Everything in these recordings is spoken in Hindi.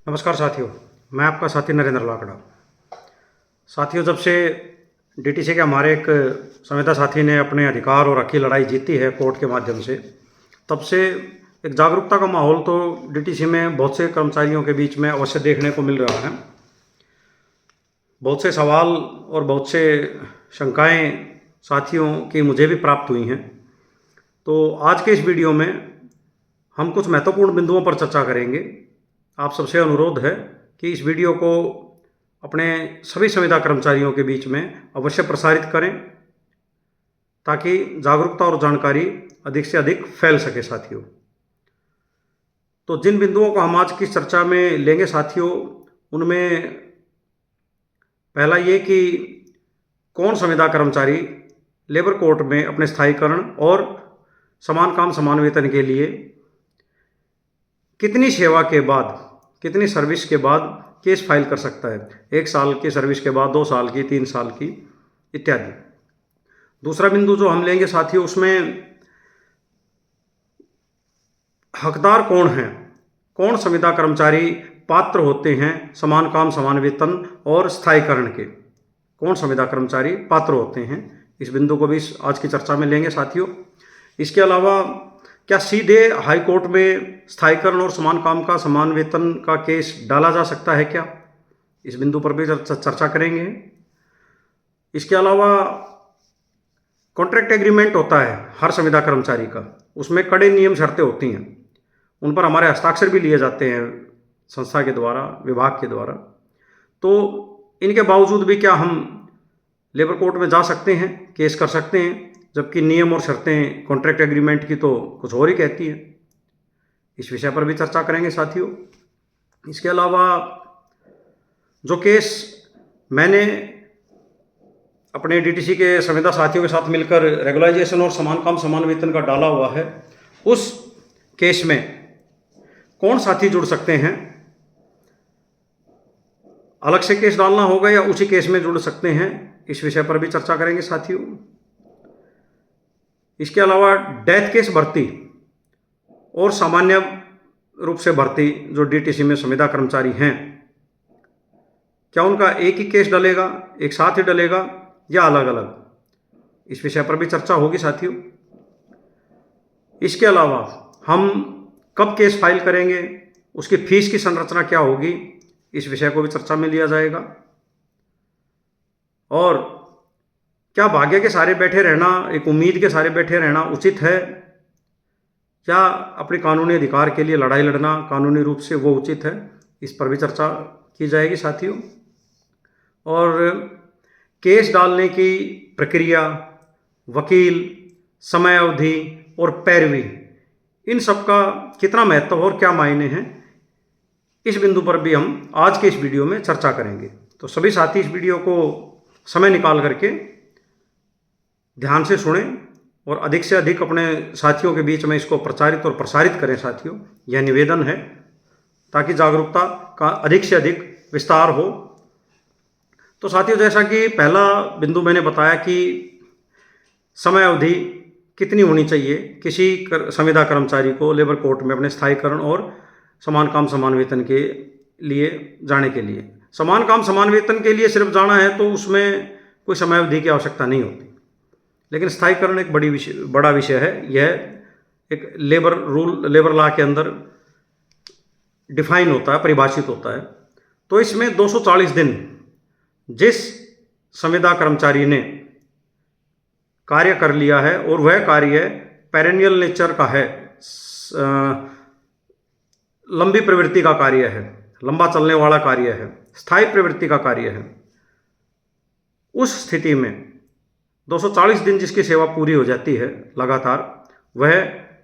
नमस्कार साथियों। मैं आपका साथी नरेंद्र लाकड़ा। साथियों, जब से डीटीसी के हमारे एक संविदा साथी ने अपने अधिकार और हक की लड़ाई जीती है कोर्ट के माध्यम से, तब से एक जागरूकता का माहौल तो डीटीसी में बहुत से कर्मचारियों के बीच में अवश्य देखने को मिल रहा है। बहुत से सवाल और बहुत से शंकाएं साथियों की मुझे भी प्राप्त हुई हैं। तो आज के इस वीडियो में हम कुछ महत्वपूर्ण बिंदुओं पर चर्चा करेंगे। आप सबसे अनुरोध है कि इस वीडियो को अपने सभी संविदा कर्मचारियों के बीच में अवश्य प्रसारित करें, ताकि जागरूकता और जानकारी अधिक से अधिक फैल सके साथियों। तो जिन बिंदुओं को हम आज की चर्चा में लेंगे साथियों, उनमें पहला ये कि कौन संविदा कर्मचारी लेबर कोर्ट में अपने स्थायीकरण और समान काम समान वेतन के लिए कितनी सेवा के बाद, कितनी सर्विस के बाद केस फाइल कर सकता है। 1 साल की सर्विस के बाद, 2 साल की, 3 साल की, इत्यादि। दूसरा बिंदु जो हम लेंगे साथियों, उसमें हकदार कौन हैं, कौन संविदा कर्मचारी पात्र होते हैं समान काम समान वेतन और स्थायीकरण के, कौन संविदा कर्मचारी पात्र होते हैं। इस बिंदु को भी आज की चर्चा में लेंगे साथियों। इसके अलावा क्या सीधे हाई कोर्ट में स्थायीकरण और समान काम का समान वेतन का केस डाला जा सकता है क्या, इस बिंदु पर भी चर्चा करेंगे। इसके अलावा कॉन्ट्रैक्ट एग्रीमेंट होता है हर संविदा कर्मचारी का, उसमें कड़े नियम शर्तें होती हैं, उन पर हमारे हस्ताक्षर भी लिए जाते हैं संस्था के द्वारा, विभाग के द्वारा। तो इनके बावजूद भी क्या हम लेबर कोर्ट में जा सकते हैं, केस कर सकते हैं, जबकि नियम और शर्तें कॉन्ट्रैक्ट एग्रीमेंट की तो कुछ और ही कहती हैं। इस विषय पर भी चर्चा करेंगे साथियों। इसके अलावा जो केस मैंने अपने डीटीसी के संविदा साथियों के साथ मिलकर रेगुलाइजेशन और समान काम समान वेतन का डाला हुआ है, उस केस में कौन साथी जुड़ सकते हैं, अलग से केस डालना होगा या उसी केस में जुड़ सकते हैं, इस विषय पर भी चर्चा करेंगे साथियों। इसके अलावा डेथ केस भर्ती और सामान्य रूप से भर्ती जो डीटीसी में संविदा कर्मचारी हैं, क्या उनका एक ही केस डलेगा, एक साथ ही डलेगा या अलग अलग, इस विषय पर भी चर्चा होगी साथियों। इसके अलावा हम कब केस फाइल करेंगे, उसकी फीस की संरचना क्या होगी, इस विषय को भी चर्चा में लिया जाएगा। और क्या भाग्य के सहारे बैठे रहना, एक उम्मीद के सहारे बैठे रहना उचित है, या अपने कानूनी अधिकार के लिए लड़ाई लड़ना कानूनी रूप से वो उचित है, इस पर भी चर्चा की जाएगी साथियों। और केस डालने की प्रक्रिया, वकील, समय अवधि और पैरवी, इन सब का कितना महत्व और क्या मायने हैं, इस बिंदु पर भी हम आज के इस वीडियो में चर्चा करेंगे। तो सभी साथी इस वीडियो को समय निकाल करके ध्यान से सुनें और अधिक से अधिक अपने साथियों के बीच में इसको प्रचारित और प्रसारित करें साथियों। यह निवेदन है, ताकि जागरूकता का अधिक से अधिक विस्तार हो। तो साथियों, जैसा कि पहला बिंदु मैंने बताया कि समय अवधि कितनी होनी चाहिए किसी संविदा कर्मचारी को लेबर कोर्ट में अपने स्थायीकरण और समान काम समान वेतन के लिए जाने के लिए। समान काम समान वेतन के लिए सिर्फ जाना है तो उसमें कोई समय अवधि की आवश्यकता नहीं होती, लेकिन स्थायीकरण एक बड़ा विषय है। यह एक लेबर रूल, लेबर लॉ के अंदर डिफाइन होता है, परिभाषित होता है। तो इसमें 240 दिन जिस संविदा कर्मचारी ने कार्य कर लिया है और वह कार्य पेरेनियल नेचर का है, लंबी प्रवृत्ति का कार्य है, लंबा चलने वाला कार्य है, स्थायी प्रवृत्ति का कार्य है, उस स्थिति में 240 दिन जिसकी सेवा पूरी हो जाती है लगातार, वह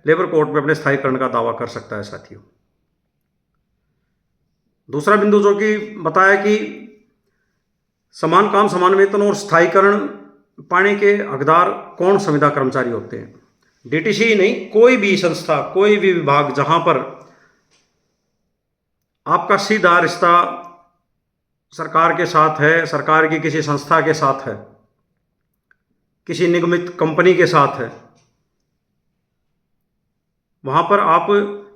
लेबर कोर्ट में अपने स्थायीकरण का दावा कर सकता है साथियों। दूसरा बिंदु जो कि बताया कि समान काम समान वेतन और स्थायीकरण पाने के हकदार कौन संविदा कर्मचारी होते हैं। डीटीसी ही नहीं, कोई भी संस्था, कोई भी विभाग जहां पर आपका सीधा रिश्ता सरकार के साथ है, सरकार की किसी संस्था के साथ है, किसी निगमित कंपनी के साथ है, वहां पर आप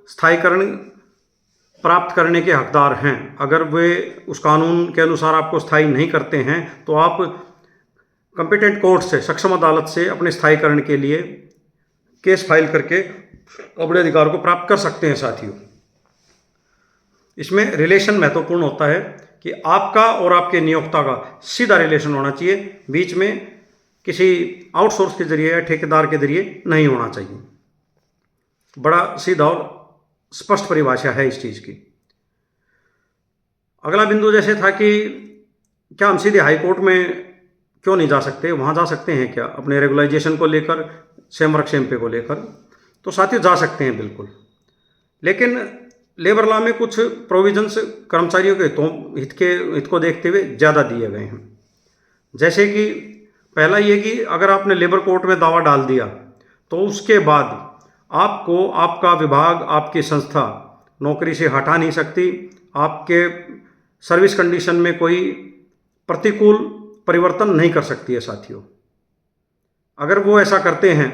स्थायीकरण प्राप्त करने के हकदार हैं। अगर वे उस कानून के अनुसार आपको स्थायी नहीं करते हैं तो आप कंपिटेंट कोर्ट से, सक्षम अदालत से अपने स्थायीकरण के लिए केस फाइल करके अपने अधिकार को प्राप्त कर सकते हैं साथियों। इसमें रिलेशन महत्वपूर्ण होता है कि आपका और आपके नियोक्ता का सीधा रिलेशन होना चाहिए, बीच में किसी आउटसोर्स के जरिए या ठेकेदार के जरिए नहीं होना चाहिए। बड़ा सीधा और स्पष्ट परिभाषा है इस चीज़ की। अगला बिंदु जैसे था कि क्या हम सीधे हाई कोर्ट में क्यों नहीं जा सकते, वहाँ जा सकते हैं क्या अपने रेगुलाइजेशन को लेकर, सेम वर्क सेम पे को लेकर? तो साथियों जा सकते हैं बिल्कुल, लेकिन लेबर लॉ में कुछ प्रोविजंस कर्मचारियों के हित को देखते हुए ज़्यादा दिए गए हैं। जैसे कि पहला ये कि अगर आपने लेबर कोर्ट में दावा डाल दिया तो उसके बाद आपको आपका विभाग, आपकी संस्था नौकरी से हटा नहीं सकती, आपके सर्विस कंडीशन में कोई प्रतिकूल परिवर्तन नहीं कर सकती है साथियों। अगर वो ऐसा करते हैं,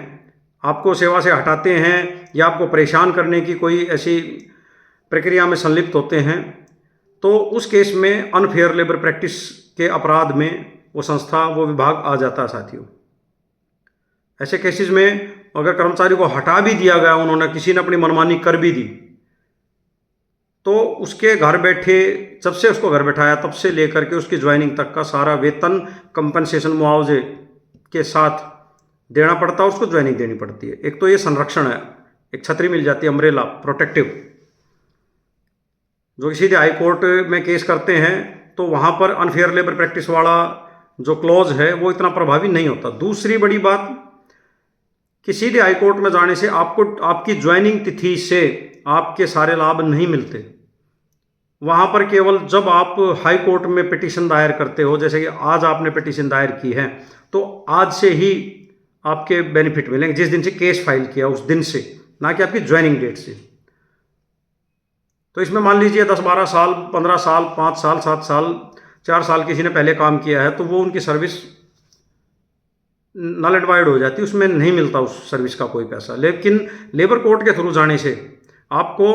आपको सेवा से हटाते हैं या आपको परेशान करने की कोई ऐसी प्रक्रिया में संलिप्त होते हैं, तो उस केस में अनफेयर लेबर प्रैक्टिस के अपराध में वो संस्था, वो विभाग आ जाता है साथियों। ऐसे केसेस में अगर कर्मचारी को हटा भी दिया गया, उन्होंने किसी ने अपनी मनमानी कर भी दी, तो उसके घर बैठे, जब से उसको घर बैठाया तब से लेकर के उसकी ज्वाइनिंग तक का सारा वेतन कंपनसेशन, मुआवजे के साथ देना पड़ता है, उसको ज्वाइनिंग देनी पड़ती है। एक तो ये संरक्षण है, एक छतरी मिल जाती है, अम्ब्रेला प्रोटेक्टिव। जो सीधे हाई कोर्ट में केस करते हैं तो वहाँ पर अनफेयर लेबर प्रैक्टिस वाला जो क्लॉज है वो इतना प्रभावी नहीं होता। दूसरी बड़ी बात कि सीधे हाई कोर्ट में जाने से आपको आपकी ज्वाइनिंग तिथि से आपके सारे लाभ नहीं मिलते। वहाँ पर केवल जब आप हाई कोर्ट में पिटीशन दायर करते हो, जैसे कि आज आपने पिटीशन दायर की है, तो आज से ही आपके बेनिफिट मिलेंगे, जिस दिन से केस फाइल किया उस दिन से, ना कि आपकी ज्वाइनिंग डेट से। तो इसमें मान लीजिए 10-12 साल, 15 साल, 5 साल, 7 साल, 4 साल किसी ने पहले काम किया है, तो वो उनकी सर्विस नल एंड वाइड हो जाती है, उसमें नहीं मिलता उस सर्विस का कोई पैसा। लेकिन लेबर कोर्ट के थ्रू जाने से आपको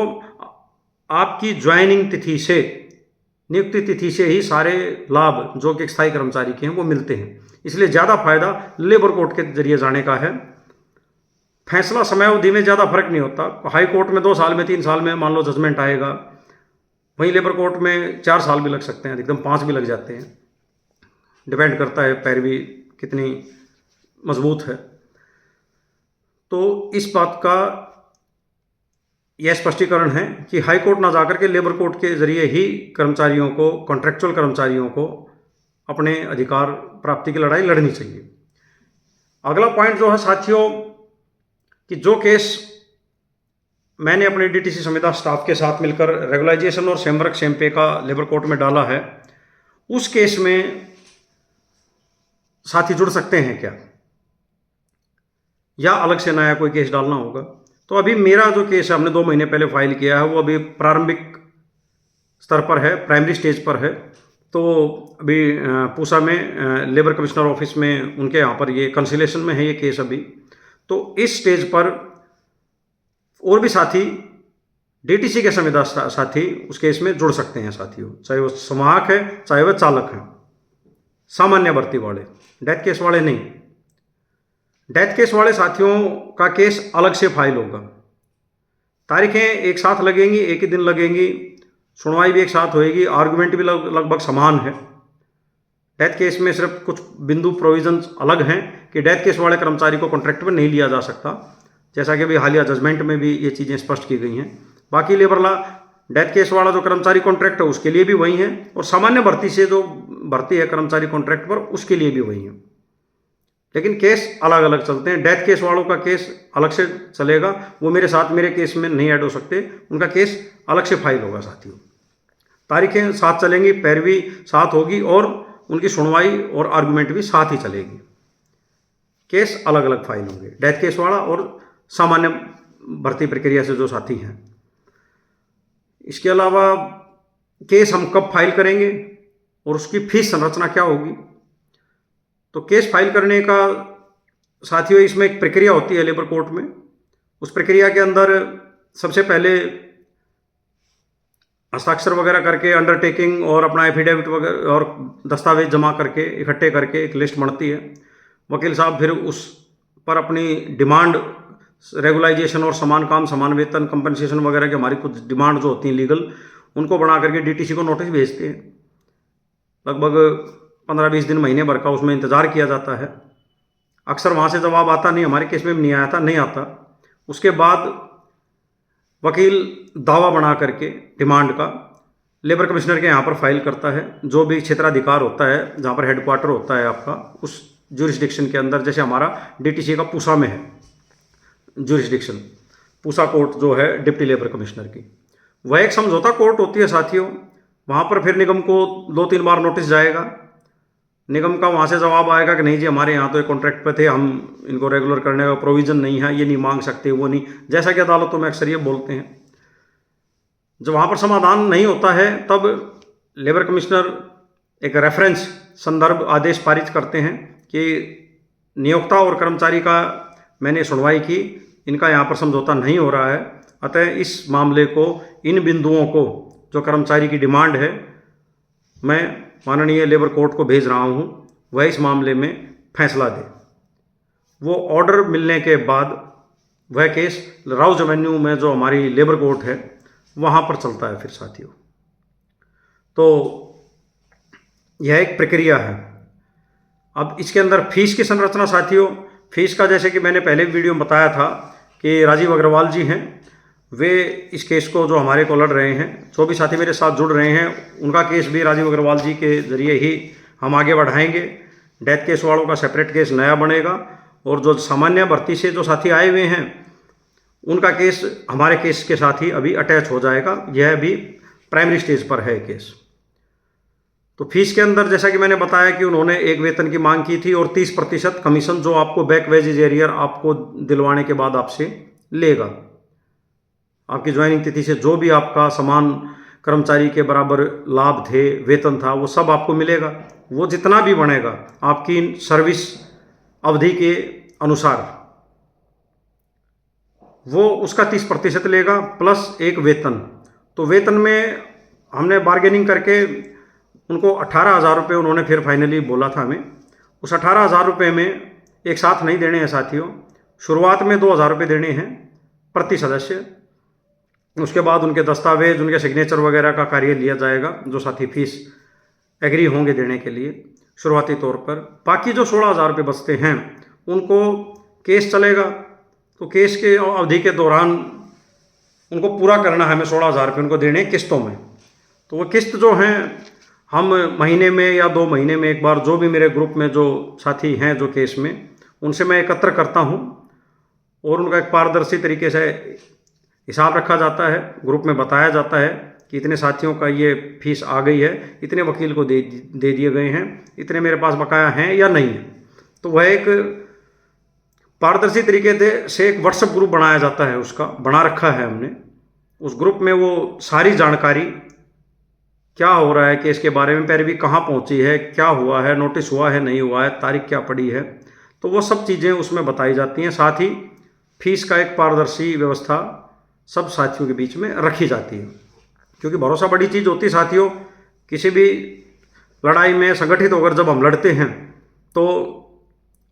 आपकी ज्वाइनिंग तिथि से, नियुक्ति तिथि से ही सारे लाभ जो कि स्थायी कर्मचारी के हैं वो मिलते हैं। इसलिए ज़्यादा फायदा लेबर कोर्ट के जरिए जाने का है। फैसला समयावधि में ज़्यादा फर्क नहीं होता। हाई कोर्ट में 2 साल में, 3 साल में मान लो जजमेंट आएगा, वहीं लेबर कोर्ट में 4 साल भी लग सकते हैं, एकदम 5 भी लग जाते हैं। डिपेंड करता है पैरवी कितनी मजबूत है। तो इस बात का यह स्पष्टीकरण है कि हाई कोर्ट ना जाकर के लेबर कोर्ट के जरिए ही कर्मचारियों को, कॉन्ट्रैक्चुअल कर्मचारियों को अपने अधिकार प्राप्ति की लड़ाई लड़नी चाहिए। अगला पॉइंट जो है साथियों, कि जो केस मैंने अपने डीटीसी संविदा स्टाफ के साथ मिलकर रेगुलाइजेशन और सेम वर्क सेम पे का लेबर कोर्ट में डाला है, उस केस में साथी जुड़ सकते हैं क्या, या अलग से नया कोई केस डालना होगा? तो अभी मेरा जो केस है, हमने 2 महीने पहले फाइल किया है, वो अभी प्रारंभिक स्तर पर है, प्राइमरी स्टेज पर है। तो अभी पूसा में लेबर कमिश्नर ऑफिस में उनके यहाँ पर ये कंसिलेशन में है ये केस अभी। तो इस स्टेज पर और भी साथी, डीटीसी के संविदा साथी उस केस में जुड़ सकते हैं साथियों, चाहे वो संवाहक है, चाहे वह चालक है, सामान्य भर्ती वाले, डेथ केस वाले नहीं। डेथ केस वाले साथियों का केस अलग से फाइल होगा, तारीखें एक साथ लगेंगी, एक ही दिन लगेंगी, सुनवाई भी एक साथ होएगी, आर्गुमेंट भी लगभग समान है। डेथ केस में सिर्फ कुछ बिंदु प्रोविजंस अलग हैं कि डेथ केस वाले कर्मचारी को कॉन्ट्रैक्ट में नहीं लिया जा सकता, जैसा कि अभी हालिया जजमेंट में भी ये चीज़ें स्पष्ट की गई हैं। बाकी लेबर लॉ, डेथ केस वाला जो कर्मचारी कॉन्ट्रैक्ट है उसके लिए भी वही है, और सामान्य भर्ती से जो भर्ती है कर्मचारी कॉन्ट्रैक्ट पर, उसके लिए भी वही है। लेकिन केस अलग अलग चलते हैं। डेथ केस वालों का केस अलग से चलेगा, वो मेरे साथ मेरे केस में नहीं ऐड हो सकते, उनका केस अलग से फाइल होगा साथियों। तारीखें साथ चलेंगी, पैरवी साथ होगी, और उनकी सुनवाई और आर्गुमेंट भी साथ ही चलेगी। केस अलग अलग फाइल होंगे, डेथ केस वाला और सामान्य भर्ती प्रक्रिया से जो साथी हैं। इसके अलावा केस हम कब फाइल करेंगे और उसकी फीस संरचना क्या होगी? तो केस फाइल करने का साथियों, इसमें एक प्रक्रिया होती है लेबर कोर्ट में। उस प्रक्रिया के अंदर सबसे पहले हस्ताक्षर वगैरह करके अंडरटेकिंग और अपना एफिडेविट वगैरह और दस्तावेज जमा करके इकट्ठे करके एक लिस्ट बनती है। वकील साहब फिर उस पर अपनी डिमांड, रेगुलाइजेशन और समान काम समान वेतन, कंपनसेशन वगैरह की हमारी कुछ डिमांड जो होती हैं लीगल, उनको बना करके डीटीसी को नोटिस भेजते हैं। लगभग 15-20 दिन, महीने भर का उसमें इंतज़ार किया जाता है। अक्सर वहाँ से जवाब आता नहीं, हमारे केस में भी नहीं आया था, नहीं आता। उसके बाद वकील दावा बना करके डिमांड का लेबर कमिश्नर के यहाँ पर फाइल करता है। जो भी क्षेत्राधिकार होता है, जहाँ पर हेडक्वार्टर होता है आपका, उस ज्यूरिसडिक्शन के अंदर, जैसे हमारा डीटीसी का पूसा में है ज्यूरिसडिक्शन, पूसा कोर्ट जो है डिप्टी लेबर कमिश्नर की, वह एक समझौता कोर्ट होती है साथियों। वहाँ पर फिर निगम को 2-3 बार नोटिस जाएगा। निगम का वहाँ से जवाब आएगा कि नहीं जी, हमारे यहाँ तो एक कॉन्ट्रैक्ट पे थे, हम इनको रेगुलर करने का प्रोविज़न नहीं है, ये नहीं मांग सकते, वो नहीं, जैसा कि अदालतों में अक्सर ये बोलते हैं। जब वहाँ पर समाधान नहीं होता है तब लेबर कमिश्नर एक रेफरेंस संदर्भ आदेश पारित करते हैं कि नियोक्ता और कर्मचारी का मैंने सुनवाई की, इनका यहाँ पर समझौता नहीं हो रहा है, अतः इस मामले को, इन बिंदुओं को, जो कर्मचारी की डिमांड है, मैं माननीय लेबर कोर्ट को भेज रहा हूँ, वह इस मामले में फैसला दे। वो ऑर्डर मिलने के बाद वह केस राउज एवेन्यू में जो हमारी लेबर कोर्ट है वहाँ पर चलता है फिर साथियों। तो यह एक प्रक्रिया है। अब इसके अंदर फीस की संरचना साथियों, फीस का जैसे कि मैंने पहले वीडियो में बताया था कि राजीव अग्रवाल जी हैं, वे इस केस को जो हमारे को लड़ रहे हैं, जो भी साथी मेरे साथ जुड़ रहे हैं, उनका केस भी राजीव अग्रवाल जी के ज़रिए ही हम आगे बढ़ाएंगे। डेथ केस वालों का सेपरेट केस नया बनेगा, और जो सामान्य भर्ती से जो साथी आए हुए हैं उनका केस हमारे केस के साथ ही अभी अटैच हो जाएगा। यह भी प्राइमरी स्टेज पर है केस। तो फीस के अंदर जैसा कि मैंने बताया कि उन्होंने एक वेतन की मांग की थी और 30% कमीशन जो आपको बैक वेजेज एरियर आपको दिलवाने के बाद आपसे लेगा। आपकी ज्वाइनिंग तिथि से जो भी आपका समान कर्मचारी के बराबर लाभ थे, वेतन था, वो सब आपको मिलेगा। वो जितना भी बनेगा आपकी सर्विस अवधि के अनुसार, वो उसका 30% लेगा प्लस एक वेतन। तो वेतन में हमने बार्गेनिंग करके उनको 18,000 रुपये उन्होंने फिर फाइनली बोला था हमें। उस 18,000 रुपये में एक साथ नहीं देने हैं साथियों, शुरुआत में 2,000 रुपये देने हैं प्रति सदस्य। उसके बाद उनके दस्तावेज, उनके सिग्नेचर वगैरह का कार्य लिया जाएगा, जो साथी फीस एग्री होंगे देने के लिए शुरुआती तौर पर। बाकी जो 16,000 रुपये बचते हैं उनको केस चलेगा, तो केस के अवधि के दौरान उनको पूरा करना है, हमें 16,000 रुपये उनको देने किस्तों में। तो वो किस्त जो हैं हम महीने में या 2 महीने में एक बार, जो भी मेरे ग्रुप में जो साथी हैं जो केस में, उनसे मैं एकत्र करता हूँ और उनका एक पारदर्शी तरीके से हिसाब रखा जाता है। ग्रुप में बताया जाता है कि इतने साथियों का ये फीस आ गई है, इतने वकील को दे दिए गए हैं, इतने मेरे पास बकाया हैं या नहीं है। तो वह एक पारदर्शी तरीके से एक व्हाट्सएप ग्रुप बनाया जाता है, उसका बना रखा है हमने। उस ग्रुप में वो सारी जानकारी, क्या हो रहा है केस के बारे में, पैरवी कहाँ पहुँची है, क्या हुआ है, नोटिस हुआ है नहीं हुआ है, तारीख क्या पड़ी है, तो वो सब चीज़ें उसमें बताई जाती हैं। साथ ही फीस का एक पारदर्शी व्यवस्था सब साथियों के बीच में रखी जाती है, क्योंकि भरोसा बड़ी चीज़ होती है साथियों। किसी भी लड़ाई में संगठित होकर जब हम लड़ते हैं तो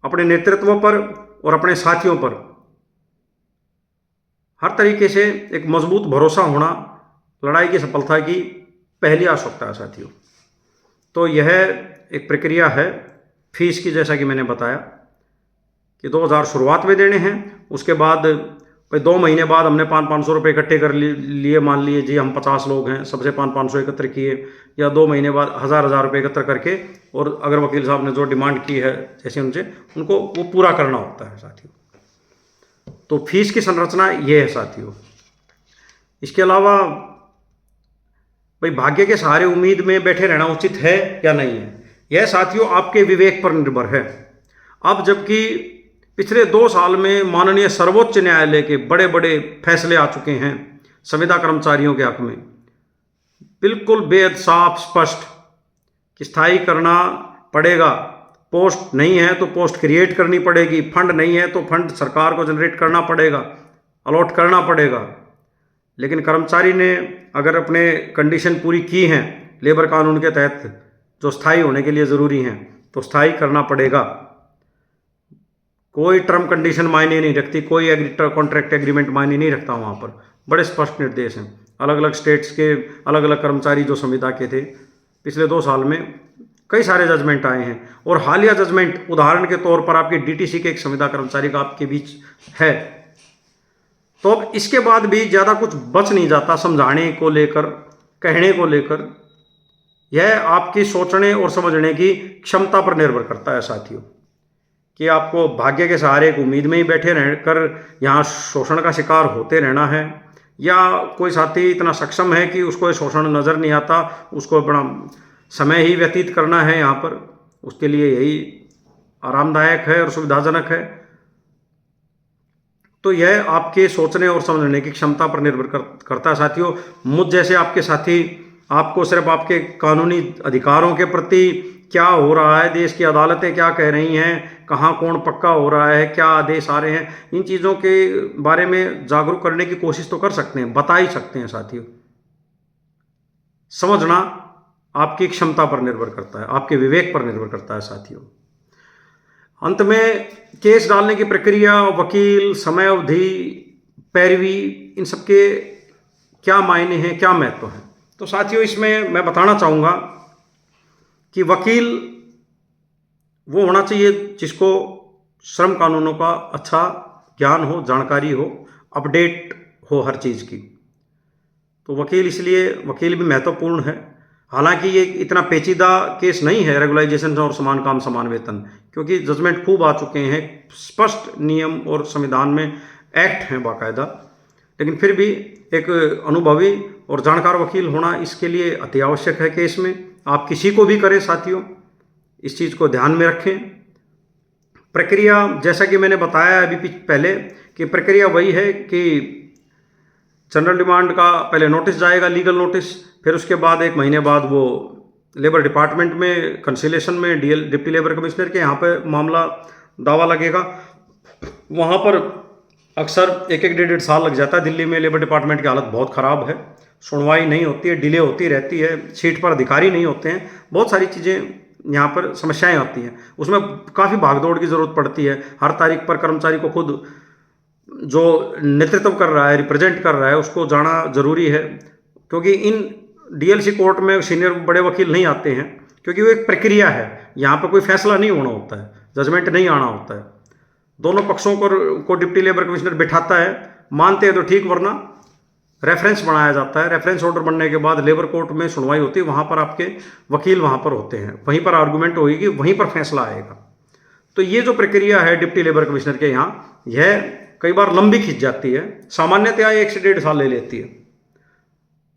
अपने नेतृत्व पर और अपने साथियों पर हर तरीके से एक मजबूत भरोसा होना लड़ाई की सफलता की पहली आवश्यकता है साथियों। तो यह एक प्रक्रिया है फीस की, जैसा कि मैंने बताया कि 2,000 शुरुआत में देने हैं। उसके बाद भाई 2 महीने बाद हमने 500-500 रुपये इकट्ठे कर लिए, मान लिए जी हम 50 लोग हैं, सबसे 500-500 एकत्र किए, या 2 महीने बाद 1,000 रुपये एकत्र करके, और अगर वकील साहब ने जो डिमांड की है जैसे उनसे, उनको वो पूरा करना होता है साथियों। तो फीस की संरचना ये है साथियों। इसके अलावा भाई भाग्य के सहारे उम्मीद में बैठे रहना उचित है या नहीं है, यह साथियों आपके विवेक पर निर्भर है। अब जबकि पिछले 2 साल में माननीय सर्वोच्च न्यायालय के बड़े बड़े फैसले आ चुके हैं संविदा कर्मचारियों के हक में, बिल्कुल बेहद साफ स्पष्ट कि स्थायी करना पड़ेगा, पोस्ट नहीं है तो पोस्ट क्रिएट करनी पड़ेगी, फंड नहीं है तो फंड सरकार को जनरेट करना पड़ेगा, अलॉट करना पड़ेगा। लेकिन कर्मचारी ने अगर अपने कंडीशन पूरी की हैं लेबर कानून के तहत जो स्थायी होने के लिए ज़रूरी हैं, तो स्थायी करना पड़ेगा। कोई टर्म कंडीशन मायने नहीं रखती, कोई कॉन्ट्रैक्ट एग्रीमेंट मायने नहीं रखता। वहाँ पर बड़े स्पष्ट निर्देश हैं। अलग अलग स्टेट्स के अलग अलग कर्मचारी जो संविदा के थे, पिछले 2 साल में कई सारे जजमेंट आए हैं। और हालिया जजमेंट उदाहरण के तौर पर आपके डीटीसी के एक संविदा कर्मचारी का आपके बीच है। तो अब इसके बाद भी ज़्यादा कुछ बच नहीं जाता समझाने को लेकर, कहने को लेकर। यह आपकी सोचने और समझने की क्षमता पर निर्भर करता है साथियों, कि आपको भाग्य के सहारे एक उम्मीद में ही बैठे रहकर यहाँ शोषण का शिकार होते रहना है, या कोई साथी इतना सक्षम है कि उसको ये शोषण नज़र नहीं आता, उसको अपना समय ही व्यतीत करना है यहाँ पर, उसके लिए यही आरामदायक है और सुविधाजनक है। तो यह आपके सोचने और समझने की क्षमता पर निर्भर करता है साथियों। मुझ जैसे आपके साथी आपको सिर्फ आपके कानूनी अधिकारों के प्रति क्या हो रहा है, देश की अदालतें क्या कह रही हैं, कहाँ कौन पक्का हो रहा है, क्या आदेश आ रहे हैं, इन चीज़ों के बारे में जागरूक करने की कोशिश तो कर सकते हैं, बता ही सकते हैं साथियों। समझना आपकी क्षमता पर निर्भर करता है, आपके विवेक पर निर्भर करता है साथियों। अंत में केस डालने की प्रक्रिया, वकील, समय अवधि, पैरवी, इन सब के क्या मायने हैं, क्या महत्व है। तो साथियों इसमें मैं बताना चाहूँगा कि वकील वो होना चाहिए जिसको श्रम कानूनों का अच्छा ज्ञान हो, जानकारी हो, अपडेट हो हर चीज़ की। तो वकील, इसलिए वकील भी महत्वपूर्ण है। हालांकि ये इतना पेचीदा केस नहीं है रेगुलाइजेशन और समान काम समान वेतन, क्योंकि जजमेंट खूब आ चुके हैं, स्पष्ट नियम और संविधान में एक्ट हैं बाकायदा। लेकिन फिर भी एक अनुभवी और जानकार वकील होना इसके लिए अति आवश्यक है केस में। आप किसी को भी करें साथियों, इस चीज़ को ध्यान में रखें। प्रक्रिया जैसा कि मैंने बताया अभी पहले कि प्रक्रिया वही है कि जनरल डिमांड का पहले नोटिस जाएगा, लीगल नोटिस, फिर उसके बाद 1 महीने बाद वो लेबर डिपार्टमेंट में कंसिलेशन में डिप्टी लेबर कमिश्नर के यहाँ पे मामला दावा लगेगा। वहाँ पर अक्सर 1-1, 1.5 साल लग जाता है। दिल्ली में लेबर डिपार्टमेंट की हालत बहुत ख़राब है, सुनवाई नहीं होती है, डिले होती रहती है, सीट पर अधिकारी नहीं होते हैं, बहुत सारी चीज़ें यहाँ पर समस्याएं आती हैं। उसमें काफ़ी भागदौड़ की ज़रूरत पड़ती है। हर तारीख पर कर्मचारी को खुद जो नेतृत्व कर रहा है, रिप्रेजेंट कर रहा है, उसको जाना ज़रूरी है, क्योंकि इन डीएलसी कोर्ट में सीनियर बड़े वकील नहीं आते हैं, क्योंकि वो एक प्रक्रिया है। यहाँ पर कोई फैसला नहीं होना होता है, जजमेंट नहीं आना होता है। दोनों पक्षों को डिप्टी लेबर कमिश्नर बिठाता है, मानते हैं तो ठीक, वरना रेफरेंस बनाया जाता है। रेफरेंस ऑर्डर बनने के बाद लेबर कोर्ट में सुनवाई होती है, वहाँ पर आपके वकील वहाँ पर होते हैं, वहीं पर आर्गूमेंट होगी, वहीं पर फैसला आएगा। तो ये जो प्रक्रिया है डिप्टी लेबर कमिश्नर के यहाँ, यह कई बार लंबी खिंच जाती है, सामान्यतया 1 से 1.5 साल ले लेती है।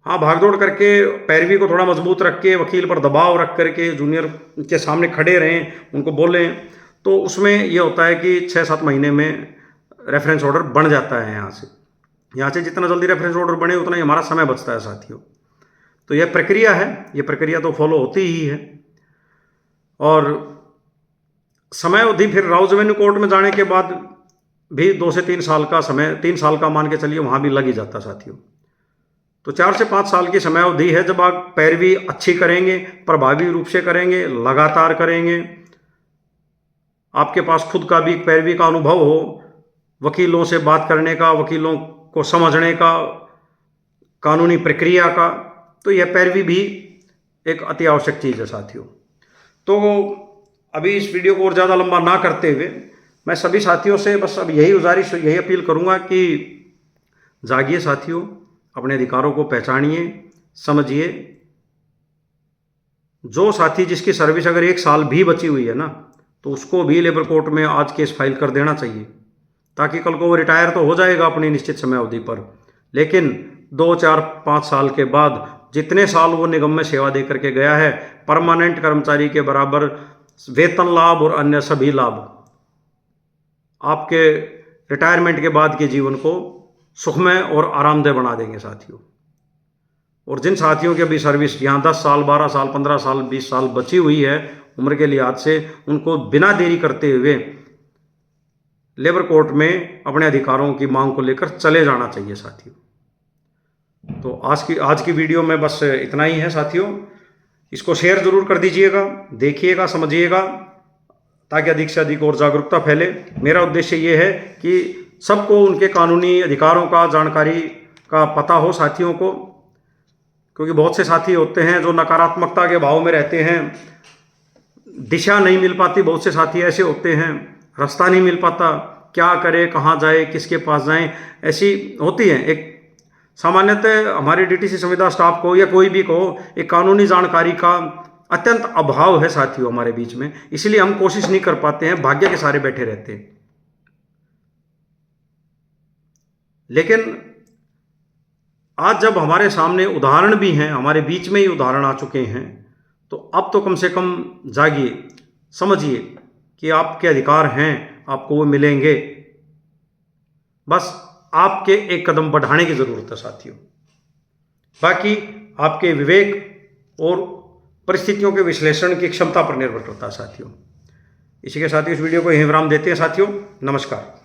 हाँ, भागदौड़ करके पैरवी को थोड़ा मजबूत रख के, वकील पर दबाव रख करके जूनियर के सामने खड़े रहें, उनको बोलें, तो उसमें यह होता है कि 6-7 महीने में रेफरेंस ऑर्डर बन जाता है। यहाँ से जितना जल्दी रेफरेंस ऑर्डर बने उतना ही हमारा समय बचता है साथियों। तो यह प्रक्रिया है, यह प्रक्रिया तो फॉलो होती ही है। और समय अवधि फिर राउज रेवेन्यू कोर्ट में जाने के बाद भी 2 से 3 साल का समय, 3 साल का मान के चलिए, वहाँ भी लग ही जाता साथियों। तो 4 से 5 साल की समय अवधि है, जब आप पैरवी अच्छी करेंगे, प्रभावी रूप से करेंगे, लगातार करेंगे, आपके पास खुद का भी पैरवी का अनुभव हो, वकीलों से बात करने का, वकीलों को समझने का, कानूनी प्रक्रिया का, तो यह पैरवी भी एक अति आवश्यक चीज़ है साथियों। तो अभी इस वीडियो को और ज़्यादा लंबा ना करते हुए मैं सभी साथियों से बस अब यही गुजारिश, यही अपील करूँगा कि जागिए साथियों, अपने अधिकारों को पहचानिए, समझिए। जो साथी जिसकी सर्विस अगर 1 साल भी बची हुई है ना, तो उसको भी लेबर कोर्ट में आज केस फाइल कर देना चाहिए, ताकि कल को वो रिटायर तो हो जाएगा अपनी निश्चित समय अवधि पर, लेकिन 2, 4, 5 साल के बाद जितने साल वो निगम में सेवा दे करके गया है, परमानेंट कर्मचारी के बराबर वेतन लाभ और अन्य सभी लाभ आपके रिटायरमेंट के बाद के जीवन को सुखमय और आरामदेह बना देंगे साथियों। और जिन साथियों की अभी सर्विस यहाँ 10 साल, 12 साल, 15 साल, 20 साल बची हुई है उम्र के लिहाज से, उनको बिना देरी करते हुए लेबर कोर्ट में अपने अधिकारों की मांग को लेकर चले जाना चाहिए साथियों। तो आज की वीडियो में बस इतना ही है साथियों। इसको शेयर ज़रूर कर दीजिएगा, देखिएगा, समझिएगा, ताकि अधिक से अधिक और जागरूकता फैले। मेरा उद्देश्य ये है कि सबको उनके कानूनी अधिकारों का जानकारी का पता हो साथियों को, क्योंकि बहुत से साथी होते हैं जो नकारात्मकता के भाव में रहते हैं, दिशा नहीं मिल पाती। बहुत से साथी ऐसे होते हैं, रास्ता नहीं मिल पाता, क्या करे, कहाँ जाए, किसके पास जाएं, ऐसी होती है। एक सामान्यतः हमारे डीटीसी संविदा स्टाफ को या कोई भी को एक कानूनी जानकारी का अत्यंत अभाव है साथियों हमारे बीच में, इसलिए हम कोशिश नहीं कर पाते हैं, भाग्य के सहारे बैठे रहते हैं। लेकिन आज जब हमारे सामने उदाहरण भी हैं, हमारे बीच में ही उदाहरण आ चुके हैं, तो अब तो कम से कम जागिए, समझिए कि आपके अधिकार हैं, आपको वो मिलेंगे। बस आपके एक कदम बढ़ाने की ज़रूरत है साथियों। बाकी आपके विवेक और परिस्थितियों के विश्लेषण की क्षमता पर निर्भर करता है साथियों। इसी के साथ इस वीडियो को यहीं विराम देते हैं साथियों। नमस्कार।